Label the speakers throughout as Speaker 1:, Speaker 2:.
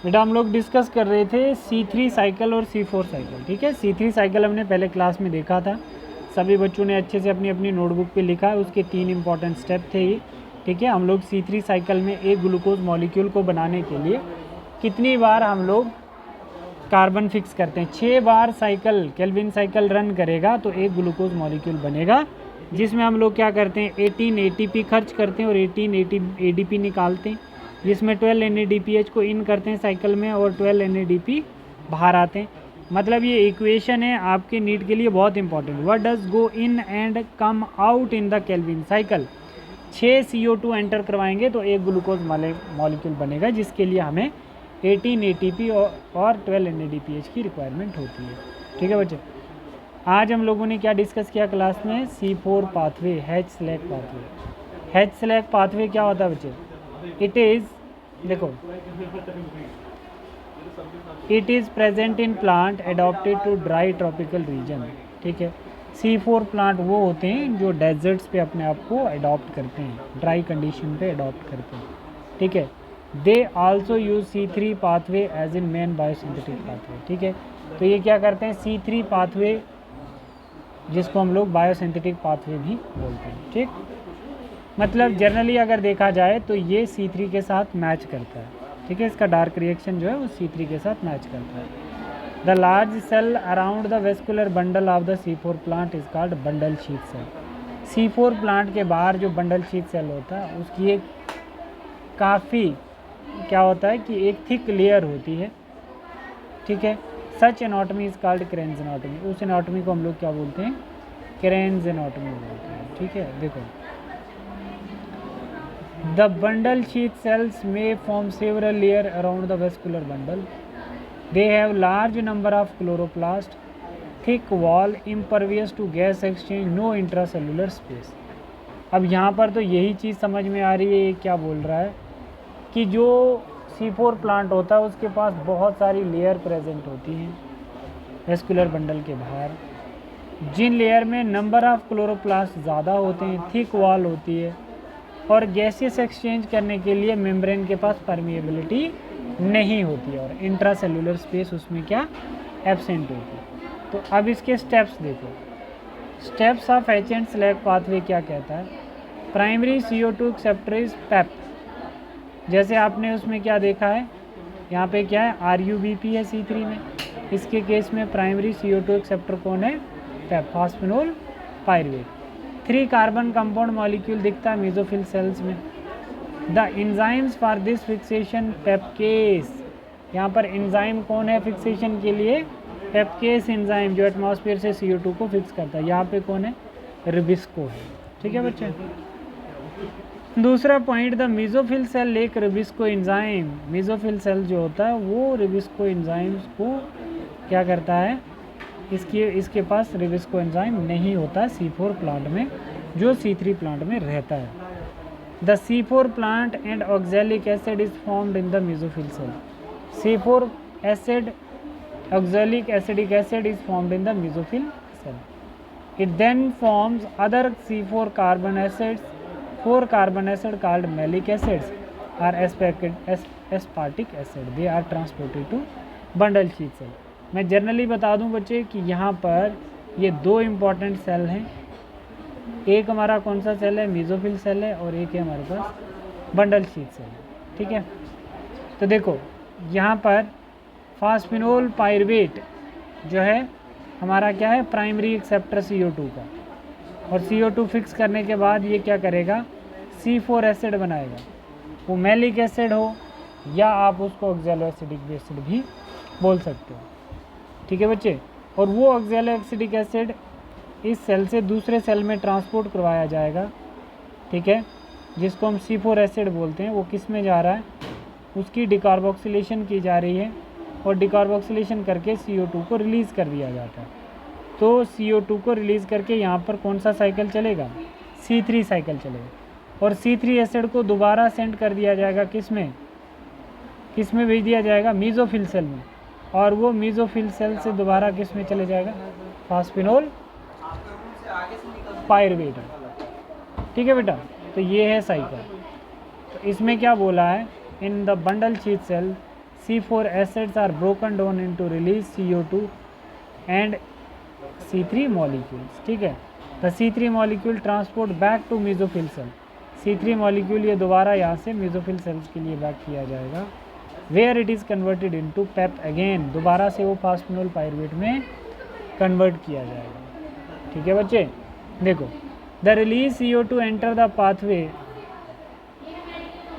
Speaker 1: बेटा हम लोग डिस्कस कर रहे थे C3 साइकिल और C4 साइकिल। ठीक है, C3 साइकिल हमने पहले क्लास में देखा था, सभी बच्चों ने अच्छे से अपनी अपनी नोटबुक पे लिखा है, उसके 3 इंपॉर्टेंट स्टेप थे ये। ठीक है, हम लोग C3 साइकिल में एक ग्लूकोज मॉलिक्यूल को बनाने के लिए कितनी बार हम लोग कार्बन फिक्स करते हैं। 6 बार साइकिल केल्विन साइकिल रन करेगा तो एक ग्लूकोज मॉलिक्यूल बनेगा, जिसमें हम लोग क्या करते हैं 18 ATP खर्च करते हैं और 18 ADP निकालते हैं, जिसमें 12 NADPH को इन करते हैं साइकिल में और 12 NADP बाहर आते हैं। मतलब ये इक्वेशन है आपके नीट के लिए बहुत important. What does go in and come out in the Calvin cycle. 6 CO2 enter करवाएंगे तो एक ग्लूकोज मॉलिक्यूल बनेगा, जिसके लिए हमें 18 ATP और 12 NADPH की रिक्वायरमेंट होती है। ठीक है बच्चे, आज हम लोगों ने क्या डिस्कस किया क्लास में, C4 pathway, H SLAC pathway. H SLAC pathway क्या होता है बच्चे, इट इज़, देखो, it is present in plant adopted to dry tropical region. ठीक है, C4 प्लांट वो होते हैं जो डेजर्ट्स पे अपने आप को अडॉप्ट करते हैं, ड्राई कंडीशन पे अडॉप्ट करते हैं। ठीक है, they also use C3 pathway as in main biosynthetic pathway. ठीक है, तो ये क्या करते हैं C3 पाथवे, जिसको हम लोग बायोसिंथेटिक पाथवे भी बोलते हैं। ठीक, मतलब जनरली अगर देखा जाए तो ये C3 के साथ मैच करता है। ठीक है, इसका डार्क रिएक्शन जो है वो C3 के साथ मैच करता है। The large cell around the vascular bundle of the C4 plant is called bundle sheath cell. C4 plant के बाहर जो बंडल शीथ सेल होता है उसकी एक काफ़ी क्या होता है कि एक थिक लेयर होती है। ठीक है, such anatomy is called Kranz anatomy. उस एनाटॉमी को हम लोग क्या बोलते हैं, क्रेन्स एनाटॉमी बोलते हैं। ठीक है, देखो, the bundle sheath sales may form several layers around the vascular bundle. They have large number of chloroplasts, thick wall, impervious to gas exchange, no intracellular space. अब यहाँ पर तो यही चीज़ समझ में आ रही है, क्या बोल रहा है कि जो C4 प्लांट होता है उसके पास बहुत सारी लेयर प्रेजेंट होती हैं वेस्कुलर बंडल के बाहर, जिन लेयर में नंबर ऑफ क्लोरोप्लास्ट ज़्यादा होते हैं, थिक वॉल होती है और गैसियस एक्सचेंज करने के लिए मेम्ब्रेन के पास परमिएबिलिटी नहीं होती है और इंट्रासेलुलर स्पेस उसमें क्या एब्सेंट होती है। तो अब इसके स्टेप्स देखो, steps of H and SLAC pathway क्या कहता है। प्राइमरी CO2 एक्सेप्टर इज पेप, जैसे आपने उसमें क्या देखा है, यहाँ पे क्या है RUBP है C3 में, इसके केस में प्राइमरी CO2 एक्सेप्टर कौन है, PEP, phosphoenol pyruvate. 3 carbon compound molecule दिखता है मेसोफिल सेल्स में। The enzymes for this fixation PEPcase, यहाँ पर एंजाइम कौन है फिक्सेशन के लिए, पेपकेस एंजाइम जो एटमॉस्फेयर से CO2 को फिक्स करता है, यहाँ पे कौन है, रिबिस्को है। ठीक है बच्चे, दूसरा point, the mesophyll cell lack RuBisCO enzyme. Mesophyll cell जो होता है वो रिबिस्को एंजाइम्स को क्या करता है, इसके पास रिबिस्को एंजाइम नहीं होता C4 प्लांट में, जो C3 प्लांट में रहता है। The C4 plant and oxalic acid is formed in the mesophyll cell. C4 acid, oxalic acidic acid is formed in the mesophyll cell. It then forms other C4 carbon acids, 4 carbon acid called malic acids or aspartic acid, they are transported to bundle sheath cell. मैं generally बता दूं बच्चे कि यहाँ पर ये 2 important cell हैं, एक हमारा कौन सा सेल है, मेसोफिल सेल है, और एक है हमारे पास बंडल शीथ सेल है। ठीक है, तो देखो यहाँ पर फास्फेनोल पायरुवेट जो है हमारा क्या है, प्राइमरी एक्सेप्टर CO2 का, और CO2 फिक्स करने के बाद ये क्या करेगा, C4 एसिड बनाएगा, वो मैलिक एसिड हो या आप उसको ऑक्सैलो एसिडिक एसिड भी बोल सकते हो। ठीक है बच्चे, और वो ऑक्सैलो एसिडिक एसिड इस सेल से दूसरे सेल में ट्रांसपोर्ट करवाया जाएगा। ठीक है, जिसको हम C4 एसिड बोलते हैं, वो किस में जा रहा है, उसकी डिकार्बोक्सिलेशन की जा रही है और डिकार्बोक्सिलेशन करके CO2 को रिलीज़ कर दिया जाता है। तो CO2 को रिलीज़ करके यहाँ पर कौन सा साइकिल चलेगा, C3 साइकिल चलेगा, और C3 एसिड को दोबारा सेंड कर दिया जाएगा किस में भेज दिया जाएगा, मेसोफिल सेल में, और वो मेसोफिल सेल से दोबारा किस में चले जाएगा, फास्फेनोल पायरुवेट। ठीक है बेटा, तो ये है साइकिल। तो इसमें क्या बोला है, in the bundle sheath cell C4 acids are broken down into release CO2 and C3 molecules. ठीक है, the C3 molecule transport back to mesophyll cell. C3 molecule ये दोबारा यहाँ से mesophyll cells के लिए बैक किया जाएगा, where it is converted into PEP again. दोबारा से वो फास्फेनोल पायरुवेट में कन्वर्ट किया जाएगा. ठीक है बच्चे, देखो the release CO2 enter the pathway.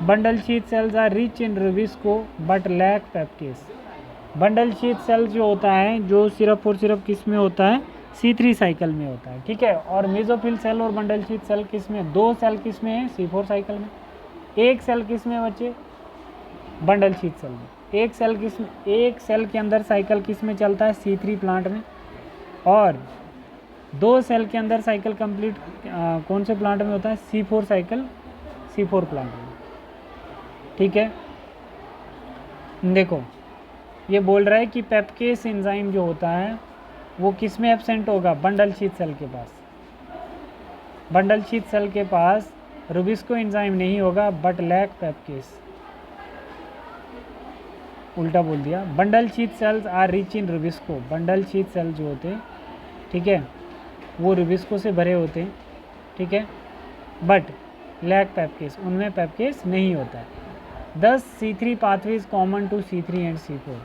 Speaker 1: Bundle sheath cells are rich in RuBisCO but lack peptase. Bundle sheath cells जो होता है, जो सिर्फ और सिर्फ किस में होता है, C3 साइकिल में होता है. ठीक है, और मेसोफिल सेल और बंडल शीथ सेल किस में, दो सेल किस में है, C4 साइकिल में. एक सेल किस में बच्चे, बंडल शीथ सेल में. एक सेल किस में, एक सेल के अंदर साइकिल किस में चलता है, C3 प्लांट में. और दो सेल के अंदर साइकिल कंप्लीट कौन से प्लांट में होता है, C4 साइकिल, C4 प्लांट में. ठीक है, देखो ये बोल रहा है कि पेप्केस एंजाइम जो होता है वो किस में एब्सेंट होगा, बंडल शीथ सेल के पास. बंडल शीथ सेल के पास रुबिस्को एंजाइम नहीं होगा बट लैक पेप्केस. उल्टा बोल दिया. Bundle sheath cells are rich in rubisco. Bundle sheath cell जो होते हैं, ठीक है, वो रुबिस्को से भरे होते हैं. ठीक है, बट लैक पेप्केस, उनमें पेप्केस नहीं होता है. 10 C3 pathway is common to C3 and C4.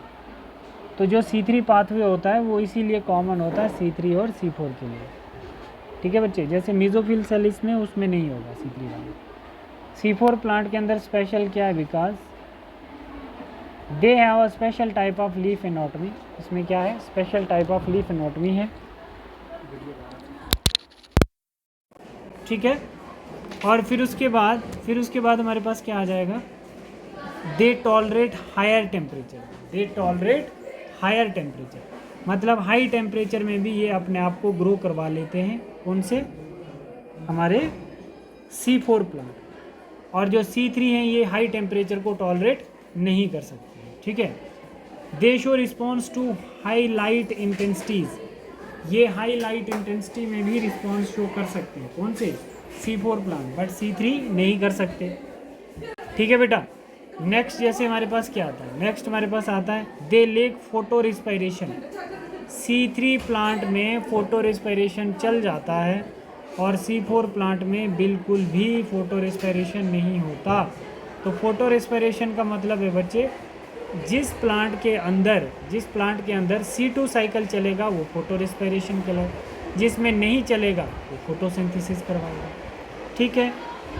Speaker 1: तो जो C3 पाथवे होता है वो इसीलिए कॉमन होता है C3 और C4 के लिए. ठीक है बच्चे, जैसे मेसोफिल सेल इसमें, उसमें नहीं होगा C3 वाले. C4 प्लांट के अंदर स्पेशल क्या है, because they have a special type of leaf anatomy. इसमें क्या है, special type of leaf anatomy है. ठीक है, और फिर उसके बाद हमारे पास क्या आ जाएगा, they tolerate higher temperature. They tolerate higher temperature मतलब हाई टेम्परेचर में भी ये अपने आप को ग्रो करवा लेते हैं. कौन से, हमारे C4 प्लांट. और जो C3 हैं ये हाई टेम्परेचर को टॉलरेट नहीं कर सकते हैं. ठीक है, they show response to high light intensities. ये हाई लाइट इंटेंसिटी में भी रिस्पॉन्स शो कर सकते हैं. कौन से, C4 प्लांट, बट C3 नहीं कर सकते. ठीक है बेटा, नेक्स्ट जैसे हमारे पास क्या आता है, नेक्स्ट हमारे पास आता है they lack photorespiration. C3 plant में फोटो रिस्पायरेशन चल जाता है और C4 प्लांट में बिल्कुल भी फोटो रिस्पायरेशन नहीं होता. तो फोटो रिस्पायरेशन का मतलब है बच्चे, जिस प्लांट के अंदर C2 साइकिल चलेगा वो फोटो रिस्पायरेशन कहलाएगा, जिसमें नहीं चलेगा वो फोटोसिंथेसिस करवाएगा. ठीक है,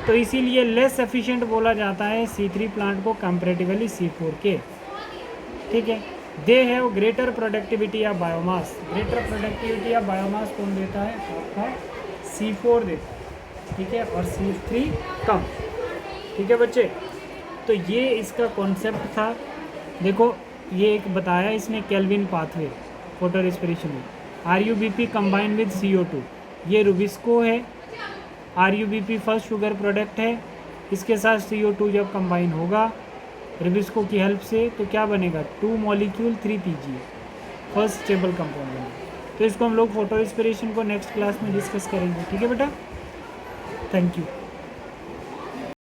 Speaker 1: तो इसीलिए लेस एफिशिएंट बोला जाता है C3 प्लांट को कंपैरेटिवली C4 के. ठीक है, दे हैव ग्रेटर प्रोडक्टिविटी या बायोमास. ग्रेटर प्रोडक्टिविटी या बायोमास कौन देता है, आपका C4 देता है. ठीक है, और C3 कम. ठीक है बच्चे, तो ये इसका कॉन्सेप्ट था. देखो ये एक बताया इसने, केल्विन पाथवे फोटो रेस्पिरेशन में. RUBP कंबाइन विद CO2, ये रुबिस्को है. RUBP फर्स्ट शुगर प्रोडक्ट है, इसके साथ CO2 जब कंबाइन होगा रुबिस्को की हेल्प से तो क्या बनेगा, 2 molecule 3 PGA, first stable compound बनेगा. तो इसको हम लोग फोटो रेस्पिरेशन को नेक्स्ट क्लास में डिस्कस करेंगे. ठीक है बेटा, थैंक यू.